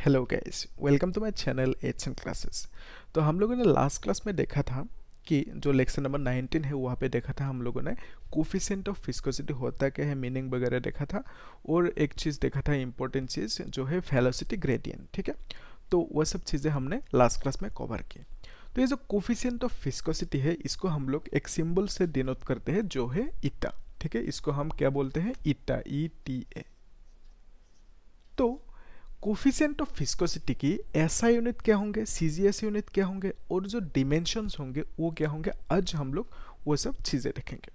Hello guys, welcome to my channel HN classes. तो हम लोगों ने लास्ट क्लास में देखा था कि जो लेक्चर नंबर 19 है वहाँ पे देखा था हम लोगों ने कोफिशिएंट ऑफ विस्कोसिटी होता क्या है, मीनिंग वगैरह देखा था। और एक चीज़ देखा था, इंपॉर्टेंट चीज़ जो है वेलोसिटी ग्रेडियंट। ठीक है, तो वह सब चीज़ें हमने लास्ट क्लास में कवर की। तो ये जो कोफिशिएंट ऑफ विस्कोसिटी है इसको हम लोग एक सिंबल से डिनोट करते हैं जो है ईटा। ठीक है, इसको हम क्या बोलते हैं, ईटा, ETA। तो कोफिशिएंट ऑफ विस्कोसिटी की एसआई यूनिट क्या होंगे, सीजीएस यूनिट क्या होंगे और जो डिमेंशंस होंगे वो क्या होंगे, आज हम लोग वो सब चीज़ें देखेंगे।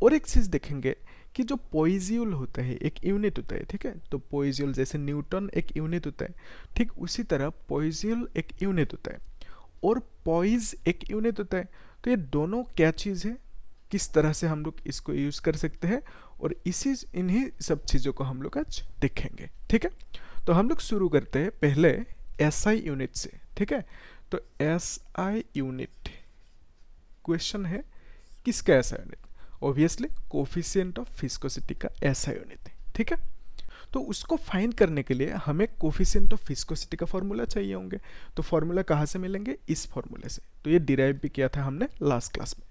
और एक चीज़ देखेंगे कि जो पोइज्यूल होता है एक यूनिट होता है। ठीक है, तो पोइज्यूल जैसे न्यूटन एक यूनिट होता है, ठीक उसी तरह पोइज्यूल एक यूनिट होता है और पॉइज एक यूनिट होता है। तो ये दोनों क्या चीज़ है, किस तरह से हम लोग इसको यूज़ कर सकते हैं, और इन्हीं सब चीज़ों को हम लोग आज देखेंगे। ठीक है, तो हम लोग शुरू करते हैं पहले एसआई यूनिट से। ठीक है, तो एसआई यूनिट क्वेश्चन है किसका SI unit, obviously coefficient of viscosity का एसआई यूनिट है। ठीक है, तो उसको फाइंड करने के लिए हमें कोफिशिएंट ऑफ विस्कोसिटी का फॉर्मूला चाहिए होंगे। तो फॉर्मूला कहाँ से मिलेंगे, इस फॉर्मूले से। तो ये डिराइव भी किया था हमने लास्ट क्लास में।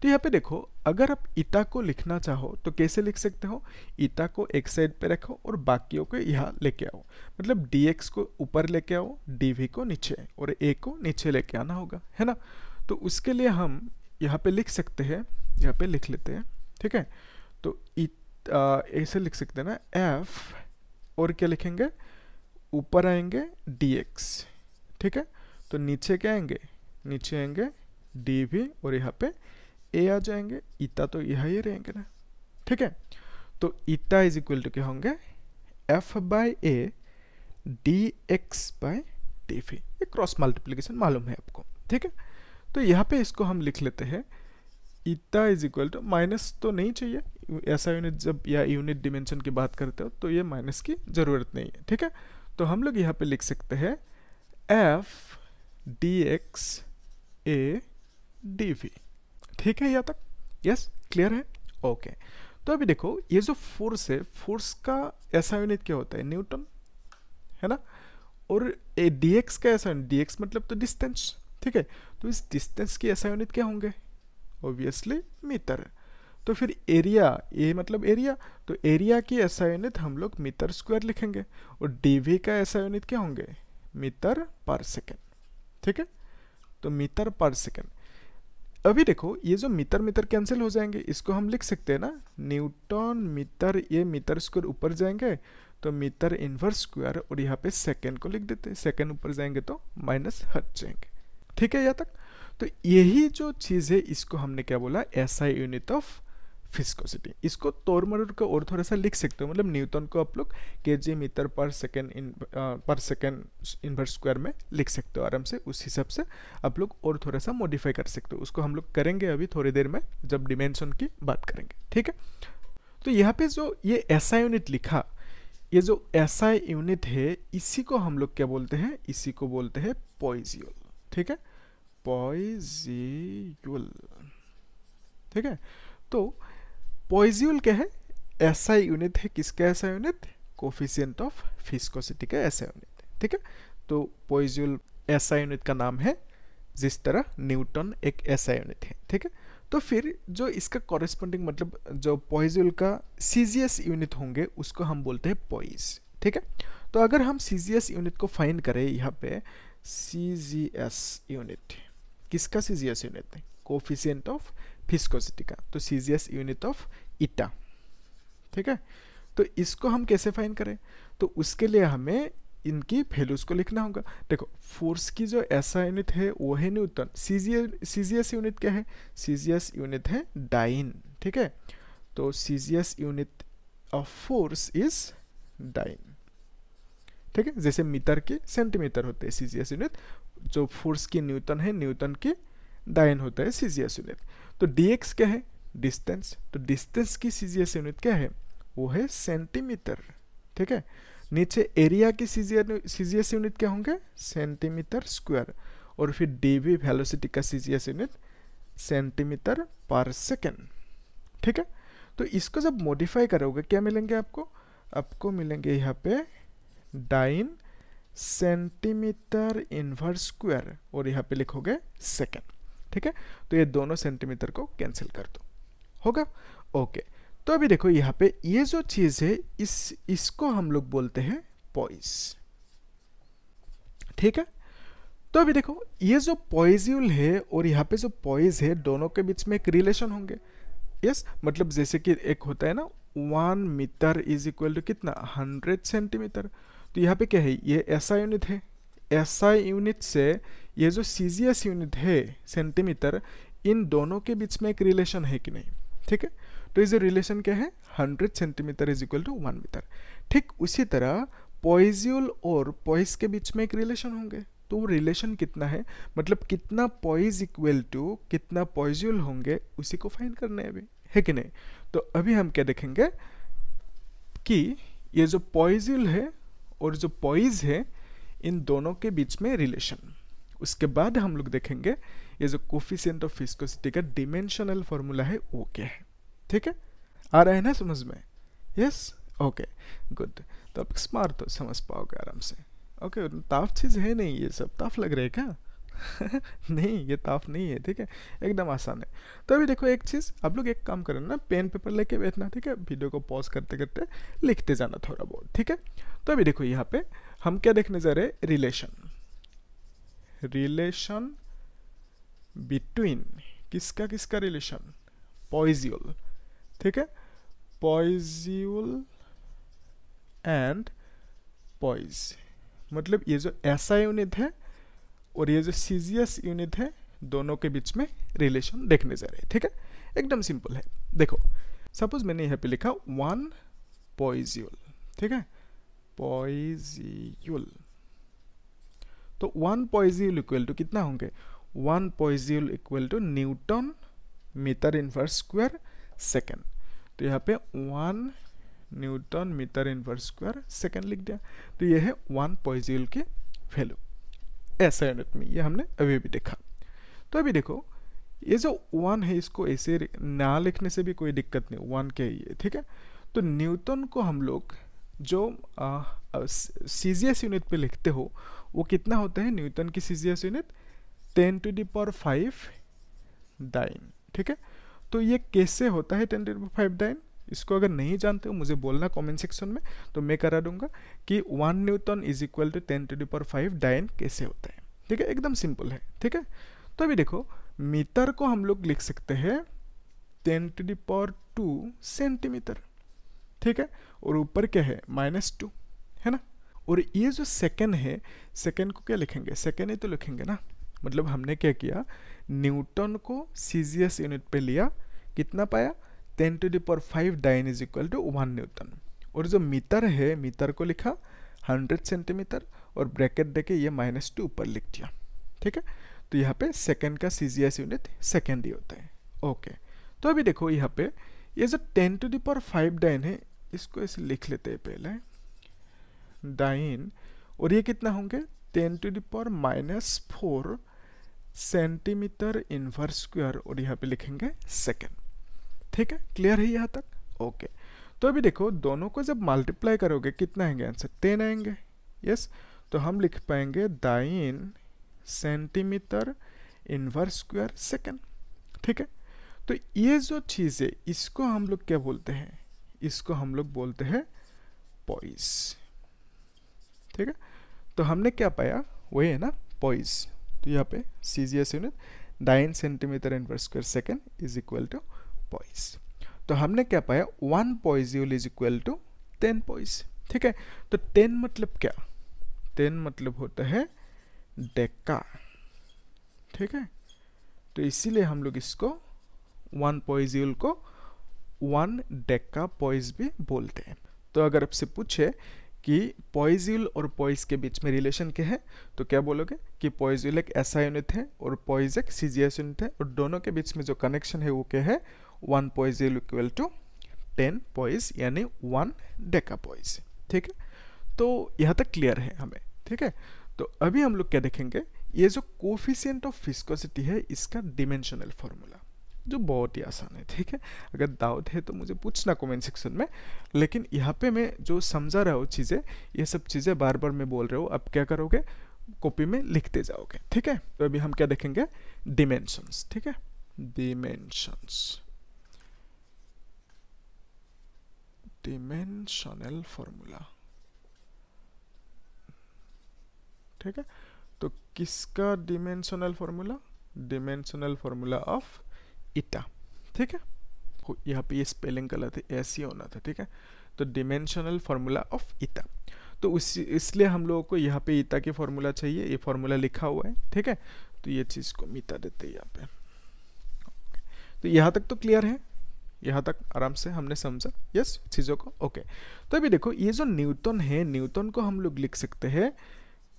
तो यहाँ पे देखो, अगर आप ईटा को लिखना चाहो तो कैसे लिख सकते हो, ईटा को एक साइड पे रखो और बाकियों को यहाँ लेके आओ। मतलब dx को ऊपर लेके आओ, dv को नीचे और a को नीचे लेके आना होगा, है ना। तो उसके लिए हम यहाँ पे लिख सकते हैं, यहाँ पे लिख लेते हैं। ठीक है, तो ऐसे लिख सकते हैं ना, f और क्या लिखेंगे, ऊपर आएंगे dx। ठीक है, तो नीचे क्या आएंगे, नीचे आएंगे dv और यहाँ पे a आ जाएंगे। ईटा तो यहाँ ही रहेंगे ना। ठीक है, तो ईटा इज इक्वल टू क्या होंगे, f by a dx by dv। ये क्रॉस मल्टीप्लिकेशन मालूम है आपको। ठीक है, तो यहाँ पे इसको हम लिख लेते हैं, eta is equal to, minus तो नहीं चाहिए, ऐसा यूनिट जब या यूनिट डिमेंशन की बात करते हो तो ये माइनस की ज़रूरत नहीं है। ठीक है, तो हम लोग यहाँ पे लिख सकते हैं f dx a dv। ठीक है, यहाँ तक यस क्लियर है। ओके, तो अभी देखो, ये जो फोर्स है, फोर्स का ऐसा यूनिट क्या होता है, न्यूटन, है ना। और ए dx का ऐसा यूनिट, dx मतलब तो डिस्टेंस। ठीक है, तो इस डिस्टेंस की ऐसा यूनिट क्या होंगे, ऑब्वियसली मीटर। तो फिर एरिया, ए मतलब एरिया, तो एरिया की ऐसा यूनिट हम लोग मीटर स्क्वायर लिखेंगे। और dv का ऐसा यूनिट क्या होंगे, मीटर पर सेकेंड। ठीक है, तो मीटर पर सेकेंड। अभी देखो, ये जो मीटर मीटर कैंसिल हो जाएंगे, इसको हम लिख सकते हैं ना, न्यूटन मीटर, ये मीटर स्क्वायर ऊपर जाएंगे तो मीटर इनवर्स स्क्वायर, और यहाँ पे सेकेंड को लिख देते हैं, सेकेंड ऊपर जाएंगे तो माइनस हट जाएंगे। ठीक है, यहाँ तक। तो यही जो चीज़ है इसको हमने क्या बोला, एसआई यूनिट ऑफ विस्कोसिटी। इसको तोड़ मरोड़ को और थोड़ा सा लिख सकते हो, मतलब न्यूटन को आप लोग KG metre per second inverse square में लिख सकते हो आराम से। उस हिसाब से आप लोग और थोड़ा सा मॉडिफाई कर सकते हो, उसको हम लोग करेंगे अभी थोड़ी देर में जब डिमेंशन की बात करेंगे। ठीक है, तो यहाँ पे जो ये एसआई यूनिट लिखा, ये जो एसआई यूनिट है इसी को हम लोग क्या बोलते हैं, इसी को बोलते हैं पोइज्यूल। ठीक है, पोइज्यूल। ठीक है, तो पोइज्यूल क्या है, एसआई यूनिट है, किसका SI unit, coefficient of viscosity का एसआई यूनिट। ठीक है, तो पोइज्यूल एसआई यूनिट का नाम है, जिस तरह न्यूटन एक एसआई यूनिट है। ठीक है, तो फिर जो इसका कॉरेस्पॉन्डिंग, मतलब जो पोइज्यूल का सीजीएस यूनिट होंगे उसको हम बोलते हैं पॉइज। ठीक है, तो अगर हम सीजीएस यूनिट को फाइंड करें, यहाँ पे सीजीएस यूनिट, किसका सीजीएस यूनिट है, कोफिशिएंट ऑफ विस्कोसिटी का, तो सीजीएस यूनिट ऑफ ईटा। ठीक है, तो इसको हम कैसे फाइंड करें, तो उसके लिए हमें इनकी वैल्यूज को लिखना होगा। देखो, फोर्स की जो ऐसा यूनिट है वो है न्यूटन, सीजीएस यूनिट क्या है, सीजीएस यूनिट है डाइन। ठीक है, तो CGS unit of force is dyne. ठीक है, जैसे मीटर की सेंटीमीटर होते हैं सीजीएस यूनिट, जो फोर्स की न्यूटन है, न्यूटन की डाइन होता है सीजीएस यूनिट। तो dx क्या है, डिस्टेंस, तो डिस्टेंस की सीजीएस यूनिट क्या है, वो है सेंटीमीटर। ठीक है, नीचे एरिया की सीजीएस यूनिट क्या होंगे, सेंटीमीटर स्क्वायर, और फिर dv वेलोसिटी का सीजीएस यूनिट सेंटीमीटर पर सेकेंड। ठीक है, तो इसको जब मॉडिफाई करोगे क्या मिलेंगे आपको, आपको मिलेंगे यहाँ पे डाइन सेंटीमीटर इनवर्स स्क्वायर और यहाँ पे लिखोगे सेकेंड, ठीक है। तो ये दोनों सेंटीमीटर को कैंसिल कर दो, होगा ओके। तो अभी देखो यहाँ पे ये जो चीज है इसको हम लोग बोलते हैं पॉइस, ठीक है। तो अभी देखो ये जो पॉइज्यूल है और यहाँ पे जो पॉइज है दोनों के बीच में एक रिलेशन होंगे, यस। मतलब जैसे कि एक होता है ना 1 मीटर इज इक्वल टू कितना 100 सेंटीमीटर। तो यहाँ पे क्या है, ये ऐसा यूनिट है, ऐसा यूनिट से ये जो सीजीएस यूनिट है सेंटीमीटर, इन दोनों के बीच में एक रिलेशन है कि नहीं, ठीक है। तो ये रिलेशन क्या है 100 centimetre is equal to 1 metre. ठीक उसी तरह पॉइज्यूल और पॉइस के बीच में एक रिलेशन होंगे। तो वो रिलेशन कितना है, मतलब कितना पॉइज इक्वल टू कितना पॉइज्यूल होंगे, उसी को फाइंड करना है अभी, है कि नहीं। तो अभी हम क्या देखेंगे कि ये जो पॉइज्यूल है और जो पॉइज है इन दोनों के बीच में रिलेशन। उसके बाद हम लोग देखेंगे ये जो कोफिशिएंट ऑफ विस्कोसिटी का डिमेंशनल फॉर्मूला है वो क्या है, ठीक है। आ रहा है ना समझ में, यस ओके गुड। तो आप स्मार्ट तो समझ पाओगे आराम से, ओके। ताफ चीज है नहीं, ये सब ताफ लग रहा है क्या नहीं ये ताफ नहीं है, ठीक है, एकदम आसान है। तो अभी देखो एक चीज, आप लोग एक काम करना ना, पेन पेपर लेके बैठना, ठीक है। वीडियो को पॉज करते करते लिखते जाना थोड़ा बहुत, ठीक है। तो अभी देखो यहाँ पे हम क्या देखने जा रहे हैं, रिलेशन बिटवीन किसका किसका रिलेशन, पॉइज्यूल, ठीक है, पॉइज्यूल एंड पॉइज। मतलब ये जो ऐसा यूनिट है और ये जो सीजीएस यूनिट है दोनों के बीच में रिलेशन देखने जा रहे हैं, ठीक है। एकदम सिंपल है। देखो सपोज मैंने यहाँ पे लिखा 1 पॉइज्यूल, ठीक है, पॉइज्यूल। तो 1 पॉइज्यूल इक्वल टू कितना होंगे, 1 poiseuille equal to newton metre inverse square second. तो यहाँ पे 1 newton metre inverse square second लिख दिया। तो ये है 1 पॉइज्यूल की वैल्यू ऐसा यूनिट में, ये हमने अभी भी देखा। तो अभी देखो ये जो 1 है इसको ऐसे ना लिखने से भी कोई दिक्कत नहीं, 1 के ही है, ठीक है। तो न्यूटन को हम लोग जो सीजीएस यूनिट पे लिखते हो वो कितना होता है, न्यूटन की सीजीएस यूनिट 10⁵ डाइन, ठीक है। तो ये कैसे होता है 10⁵ डाइन, इसको अगर नहीं जानते हो मुझे बोलना कमेंट सेक्शन में, तो मैं करा दूंगा कि 1 newton is equal to 10⁵ dyne कैसे होता है, ठीक है। एकदम सिंपल है, ठीक है। तो अभी देखो मीटर को हम लोग लिख सकते हैं 10⁻² सेंटीमीटर, ठीक है, और ऊपर क्या है -2, है ना। और ये जो सेकेंड है, सेकेंड को क्या लिखेंगे, सेकेंड ही तो लिखेंगे ना। मतलब हमने क्या किया, न्यूटन को सीजीएस यूनिट पे लिया, कितना पाया 10⁵ dyne is equal to 1 newton. और जो मीटर है मीटर को लिखा 100 सेंटीमीटर और ब्रैकेट देके ये -2 ऊपर लिख दिया, ठीक है। तो यहाँ पे सेकेंड का सीजीएस यूनिट सेकेंड ही होता है, ओके। तो अभी देखो यहाँ पे ये जो 10⁵ डाइन है इसको ऐसे लिख लेते हैं पहले डाइन, और ये कितना होंगे 10⁻⁻4 सेंटीमीटर इनवर्स स्क्वायर, और यहाँ पे लिखेंगे सेकेंड, ठीक है। क्लियर है यहाँ तक, ओके। तो अभी देखो दोनों को जब मल्टीप्लाई करोगे कितना आएंगे आंसर, 10 आएंगे, यस। तो हम लिख पाएंगे dyne centimetre inverse square second, ठीक है। तो ये जो चीज़ है इसको हम लोग क्या बोलते हैं, इसको हम लोग बोलते हैं पॉइज, ठीक है। तो हमने क्या पाया, वही है ना पॉइज। तो यहाँ पे CGS unit 9 centimetre inverse square second is equal to poise. तो हमने क्या पाया, 1 poiseuille is equal to 10 poise, ठीक है। तो 10 मतलब क्या, 10 मतलब होता है डेका, ठीक है। तो इसीलिए हम लोग इसको 1 पॉइज्यूल को 1 डेका पॉइज भी बोलते हैं। तो अगर आपसे पूछे कि पॉइज्यूल और पॉइज के बीच में रिलेशन क्या है, तो क्या बोलोगे कि पॉइज्यूल एक ऐसा यूनिट है और पॉइज एक सीजीएस यूनिट है, और दोनों के बीच में जो कनेक्शन है वो क्या है, 1 पॉइज्यूल इक्वल टू 10 पॉइज, यानी 1 डेका पॉइज, ठीक है। तो यहाँ तक क्लियर है हमें, ठीक है। तो अभी हम लोग क्या देखेंगे, ये जो कोफिशिएंट ऑफ विस्कोसिटी है इसका डिमेंशनल फॉर्मूला, जो बहुत ही आसान है, ठीक है। अगर डाउट है तो मुझे पूछना कमेंट सेक्शन में, लेकिन यहाँ पे मैं जो समझा रहा हूँ चीज़ें, ये सब चीज़ें बार बार मैं बोल रहा हूँ, अब क्या करोगे, कॉपी में लिखते जाओगे, ठीक है। तो अभी हम क्या देखेंगे, डिमेंशंस, ठीक है, डिमेंशंस, डिमेंशनल फॉर्मूला, ठीक है। तो किसका dimensional formula, dimensional formula of eta, ठीक है। यहाँ पे ये स्पेलिंग गलत है, ऐसे होना था, ठीक है। तो डिमेंशनल फार्मूला ऑफ ईटा, तो इसलिए हम लोगों को यहाँ पे ईटा की फार्मूला चाहिए, ये फार्मूला लिखा हुआ है, ठीक है। तो ये चीज़ को मिटा देते हैं यहाँ पे। तो यहाँ तक तो क्लियर है, यहाँ तक आराम से हमने समझा, यस, चीज़ों को, ओके। तो अभी देखो ये जो न्यूटन है, न्यूटन को हम लोग लिख सकते हैं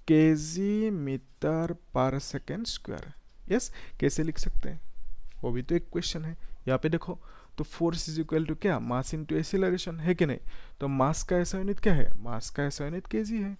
KG metre per second square, yes. कैसे लिख सकते हैं, वो भी तो एक क्वेश्चन है। यहाँ पे देखो, तो फोर्स इज इक्वल टू क्या, मास इनटू एक्सीलरेशन, है कि नहीं। तो मास का ऐसा यूनिट क्या है, मास का ऐसा यूनिट केजी है,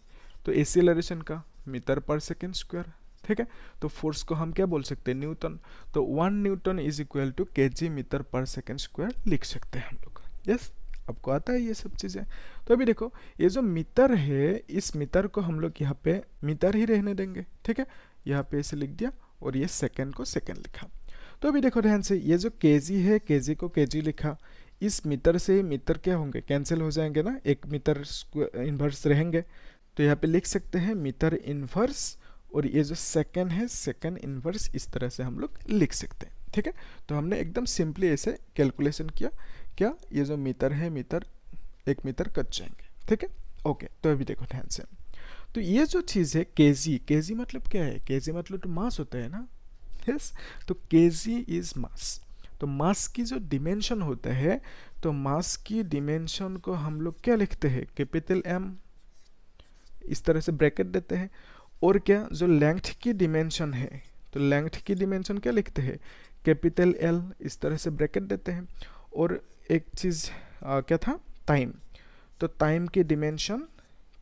तो एक्सीलरेशन का मीटर पर सेकेंड स्क्वायर, ठीक है। तो फोर्स को हम क्या बोल सकते हैं, न्यूटन। तो 1 newton is equal to KG metre per second square लिख सकते हैं हम लोग, यस। आपको आता है ये सब चीज़ें। तो अभी देखो ये जो मीटर है, इस मीटर को हम लोग यहाँ पे मीटर ही रहने देंगे, ठीक है। यहाँ पे ऐसे लिख दिया और ये सेकेंड को सेकेंड लिखा। तो अभी देखो ध्यान से, ये जो केजी है, केजी को केजी लिखा, इस मीटर से मीटर क्या होंगे, कैंसिल हो जाएंगे ना, एक मीटर इन्वर्स रहेंगे। तो यहाँ पे लिख सकते हैं मीटर इन्वर्स, और ये जो सेकेंड है, सेकेंड इन्वर्स, इस तरह से हम लोग लिख सकते हैं, ठीक है। तो हमने एकदम सिंपली ऐसे कैलकुलेशन किया, क्या ये जो मीटर है, मीटर एक मीटर कट जाएंगे, ठीक है, ओके। तो अभी देखो ध्यान से, तो ये जो चीज़ है केजी, केजी मतलब क्या है, केजी मतलब तो मास होता है ना, यस। तो केजी इज मास। तो मास की जो डिमेंशन होता है, तो मास की डिमेंशन को हम लोग क्या लिखते हैं, कैपिटल एम, इस तरह से ब्रैकेट देते हैं। और क्या, जो लेंथ की डिमेंशन है, तो लेंथ की डिमेंशन क्या लिखते हैं, कैपिटल एल, इस तरह से ब्रैकेट देते हैं। और एक चीज़ क्या था, टाइम, तो टाइम की डिमेंशन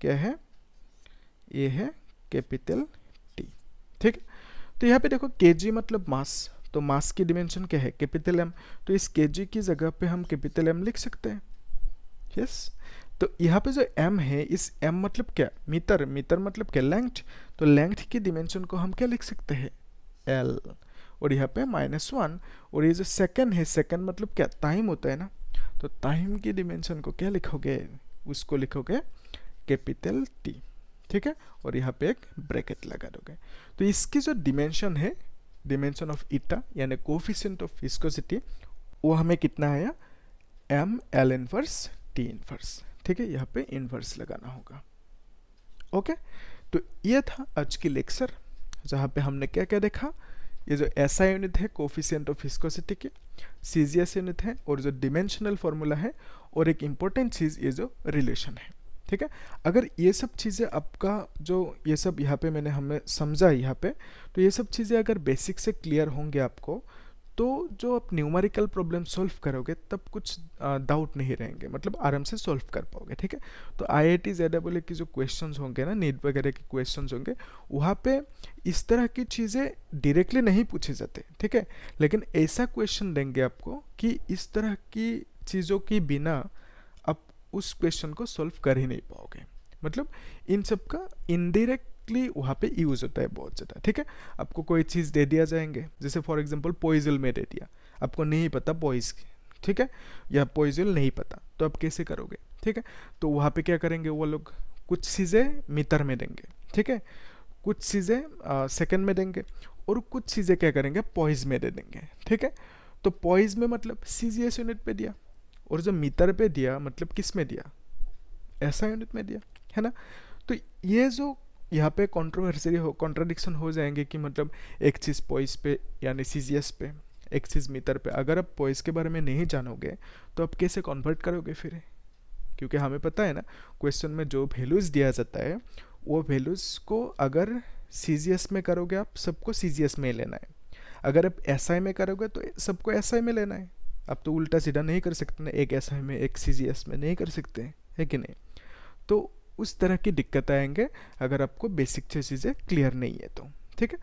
क्या है, ये है कैपिटल टी, ठीक है। तो यहाँ पे देखो केजी मतलब मास, तो मास की डिमेंशन क्या है, कैपिटल एम। तो इस केजी की जगह पे हम कैपिटल एम लिख सकते हैं, यस। तो यहाँ पे जो m है, इस m मतलब क्या, मीटर, मीटर मतलब क्या, लेंथ। तो लेंथ की डिमेंशन को हम क्या लिख सकते हैं, l, और यहाँ पे -1। और ये जो सेकंड है, सेकंड मतलब क्या, टाइम होता है ना। तो टाइम की डिमेंशन को क्या लिखोगे, उसको लिखोगे कैपिटल T, ठीक है। और यहाँ पे एक ब्रैकेट लगा दोगे। तो इसकी जो डिमेंशन है, डिमेंशन ऑफ ईटा यानी कोफिशिएंट ऑफ विस्कोसिटी, वो हमें कितना आया, m l inverse t inverse, ठीक है। यहाँ पे इनवर्स लगाना होगा, ओके। तो ये था आज की लेक्चर, जहाँ पे हमने क्या क्या देखा, ये जो ऐसा यूनिट है कोफिशिएंट ऑफ विस्कोसिटी की, सीजीएस यूनिट है, और जो डिमेंशनल फॉर्मूला है, और एक इम्पोर्टेंट चीज़ ये जो रिलेशन है, ठीक है। अगर ये सब चीज़ें आपका जो ये सब यहाँ पे मैंने हमें समझा यहाँ पे, तो ये सब चीज़ें अगर बेसिक से क्लियर होंगे आपको, तो जो आप न्यूमेरिकल प्रॉब्लम सॉल्व करोगे तब कुछ डाउट नहीं रहेंगे, मतलब आराम से सॉल्व कर पाओगे, ठीक है। तो IIT JEE की जो क्वेश्चंस होंगे ना, नीट वगैरह के क्वेश्चंस होंगे, वहाँ पे इस तरह की चीज़ें डायरेक्टली नहीं पूछे जाते, ठीक है। लेकिन ऐसा क्वेश्चन देंगे आपको कि इस तरह की चीज़ों के बिना आप उस क्वेश्चन को सॉल्व कर ही नहीं पाओगे, मतलब इन सब का इनडायरेक्ट वहाँ पे यूज होता है बहुत ज़्यादा, ठीक है। आपको कोई चीज़ दे दिया जाएंगे, जैसे फॉर एग्जांपल पॉइजल में दे दिया, आपको नहीं पता पॉइज, ठीक है, या पॉइजल नहीं पता, तो आप कैसे करोगे, ठीक है। तो वहाँ पे क्या करेंगे वो लोग, कुछ चीज़ें मीटर में देंगे, ठीक है, कुछ चीज़ें सेकंड में देंगे, और कुछ चीज़ें क्या करेंगे पॉइज में दे देंगे, ठीक है। तो पॉइज में मतलब CGS यूनिट पे दिया, और जो मीटर पे दिया मतलब किस में दिया, ऐसा यूनिट में दिया, है ना। तो ये जो यहाँ पे कॉन्ट्राडिक्शन हो जाएंगे कि मतलब एक चीज़ पॉइस पे यानी CGS पे, एक चीज़ मीटर पे। अगर आप पॉइस के बारे में नहीं जानोगे तो आप कैसे कन्वर्ट करोगे फिर, क्योंकि हमें पता है ना क्वेश्चन में जो वैल्यूज़ दिया जाता है, वो वैल्यूज़ को अगर CGS में करोगे आप, सबको CGS में लेना है। अगर आप SI में करोगे तो सबको SI में लेना है। आप तो उल्टा सीधा नहीं कर सकते ना, एक SI में एक CGS में नहीं कर सकते, है कि नहीं। तो उस तरह की दिक्कत आएंगे अगर आपको बेसिक चीज़ें क्लियर नहीं है तो, ठीक है।